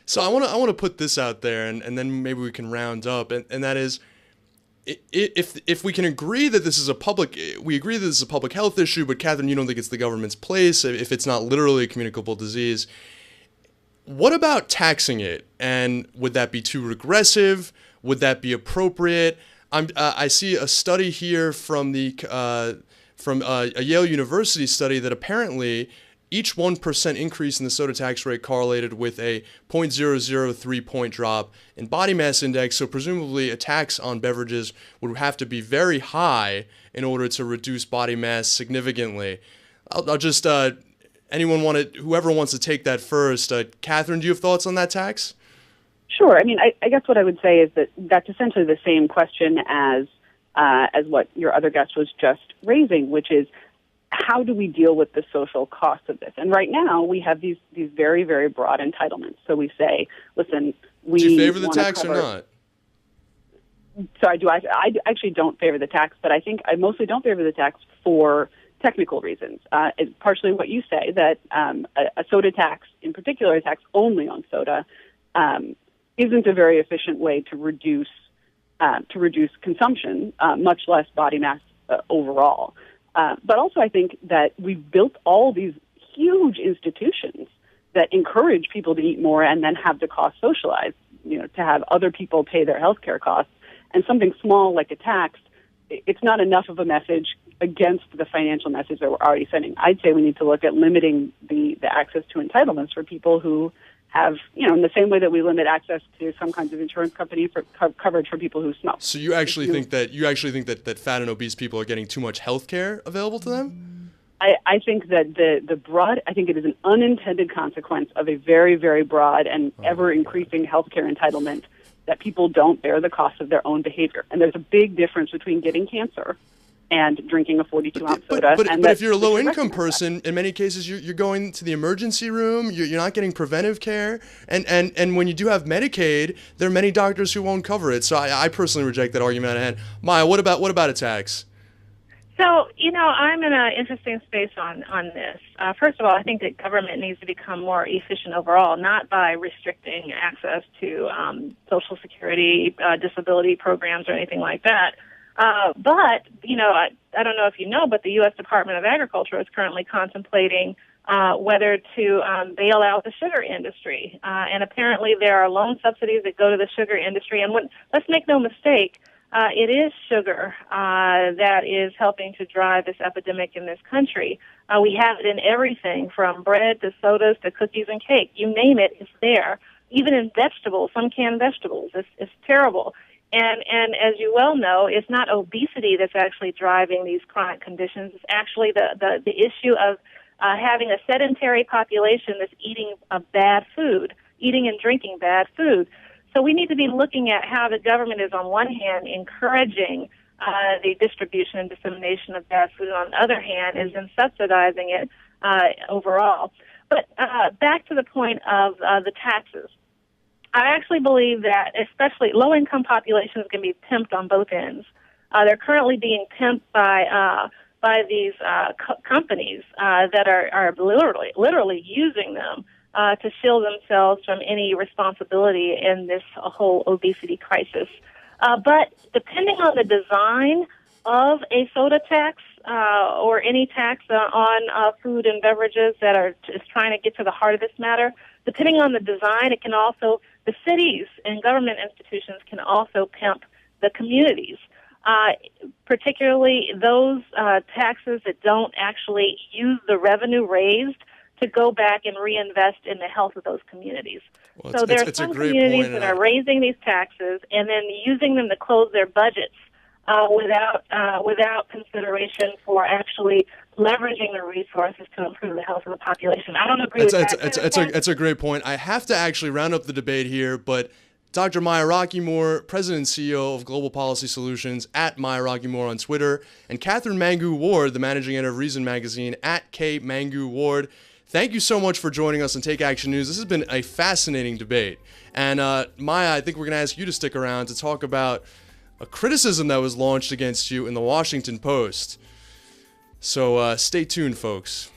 So I want to put this out there, and then maybe we can round up, and that is, if we can agree that this is we agree that this is a public health issue, but Catherine, you don't think it's the government's place if it's not literally a communicable disease. What about taxing it? And would that be too regressive? Would that be appropriate? I see a study here from a Yale University study that apparently each 1% increase in the soda tax rate correlated with a 0.003 point drop in body mass index. So presumably a tax on beverages would have to be very high in order to reduce body mass significantly. I'll just, whoever wants to take that first. Catherine, do you have thoughts on that tax? Sure. I mean, I guess what I would say is that that's essentially the same question as what your other guest was just raising, which is, how do we deal with the social cost of this? And right now, we have these very, very broad entitlements. So we say, listen, do you favor the tax or not? Sorry, I actually don't favor the tax, but I think I mostly don't favor the tax for technical reasons. It's partially what you say, that a soda tax, in particular, a tax only on soda, isn't a very efficient way to reduce consumption, much less body mass overall. But also, I think that we've built all these huge institutions that encourage people to eat more and then have the cost socialized, to have other people pay their healthcare costs. And something small like a tax, it's not enough of a message against the financial message that we're already sending. I'd say we need to look at limiting the access to entitlements for people who have, in the same way that we limit access to some kinds of insurance companies for coverage for people who smoke. So you actually think that fat and obese people are getting too much health care available to them? I think that I think it is an unintended consequence of a very, very broad and ever-increasing healthcare entitlement that people don't bear the cost of their own behavior. And there's a big difference between getting cancer and drinking a 42-ounce soda. But if you're a low-income person, in many cases, you're going to the emergency room. You're not getting preventive care. And when you do have Medicaid, there are many doctors who won't cover it. So I personally reject that argument out of hand. Maya, what about a tax? So, I'm in an interesting space on this. First of all, I think that government needs to become more efficient overall, not by restricting access to Social Security, disability programs, or anything like that. But, I don't know if you know, but the U.S. Department of Agriculture is currently contemplating whether to bail out the sugar industry. And apparently there are loan subsidies that go to the sugar industry. And let's make no mistake, it is sugar that is helping to drive this epidemic in this country. We have it in everything from bread to sodas to cookies and cake. You name it, it's there. Even in vegetables, some canned vegetables. It's terrible. And as you well know, it's not obesity that's actually driving these chronic conditions. It's actually the issue of having a sedentary population that's eating bad food, eating and drinking bad food. So we need to be looking at how the government is, on one hand, encouraging the distribution and dissemination of bad food, and on the other hand, is in subsidizing it overall. But back to the point of the taxes. I actually believe that especially low-income populations can be pimped on both ends. They're currently being pimped by these companies that are literally using them to shield themselves from any responsibility in this whole obesity crisis. But depending on the design of a soda tax or any tax on food and beverages that are just trying to get to the heart of this matter, depending on the design, it can also, the cities and government institutions can also pimp the communities, particularly those taxes that don't actually use the revenue raised to go back and reinvest in the health of those communities. Well, so there are some communities that are raising these taxes and then using them to close their budgets without consideration for actually leveraging the resources to improve the health of the population. I don't agree with that. It's a great point. I have to actually round up the debate here, but Dr. Maya Rockeymoore, President and CEO of Global Policy Solutions, at Maya Rockeymoore on Twitter, and Catherine Mangu Ward, the managing editor of Reason Magazine, at K Mangu Ward. Thank you so much for joining us on Take Action News. This has been a fascinating debate. And Maya, I think we're going to ask you to stick around to talk about a criticism that was launched against you in the Washington Post. So stay tuned, folks.